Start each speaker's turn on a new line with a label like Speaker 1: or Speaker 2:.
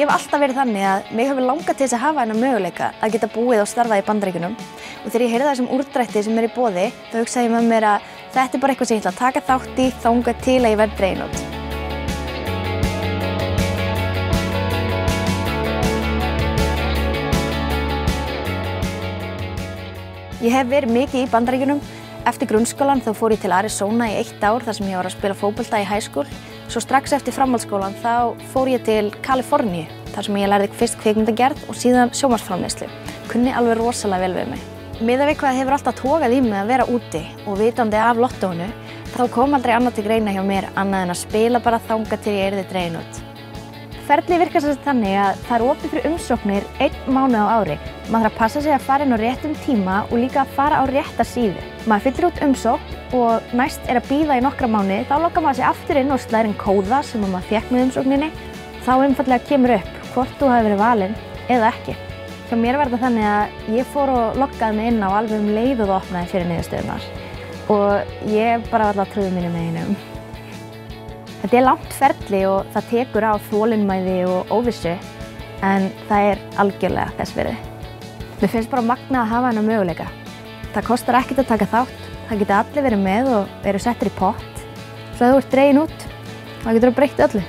Speaker 1: Ég hef alltaf verið þannig að mig hefur langað til þess að hafa þennan möguleika að geta búið og starfað í Bandaríkjunum og þegar ég heyrði þessum úrdrætti sem í boði þá hugsaði ég með mér að þetta bara eitthvað sem ég ætla að taka þátt í þangað til að ég verð dregin út. Ég hef verið mikið í Bandaríkjunum. Eftir grunnskólan þá fór ég til Arizona í 1 ár þar sem ég var að spila fótbolta í high school. Svo strax eftir framhaldsskólan þá fór ég til Kaliforníu þar sem ég lærði fyrst kvikmyndagerð og síðan sjónvarpsframleiðslu. Kunni alveg rosalega vel við mig. Miðað við hvað hefur alltaf togað í mig að vera úti og vitandi af lottóinu, þá kom aldrei annað til greina hjá mér annað en að spila bara þangað til ég yrði dregin út. Ferlið virkar sem sagt þannig að það opið fyrir umsóknir 1 mánuð á ári. Maður þarf að passa sig að fara inn á réttum tíma og líka að fara á rétta síðu. Maður fyllir út umsókn og næst að bíða í nokkra mánuði, þá loggar maður sig aftur inn og slær inn kóða sem maður fékk með umsókninni. Þá einfaldlega kemur upp hvort þú hafi verið valinn eða ekki. Hjá mér var þetta þannig að ég fór og loggaði mig inn á alveg leið og það opnaði fyrir niðurstöðurnar. Og ég bara var alltaf trúði mínu með einum. Þetta er langt ferli og það tekur á þolinmæði og óvissu, en það algjörlega þess virði. Mér finnst bara magnað að hafa þennan möguleika. Það kostar ekkert að taka þátt, það geta allir verið með og eru settir í pott. Svo ef þú ert dregin út, þá getur þú breytt öllu.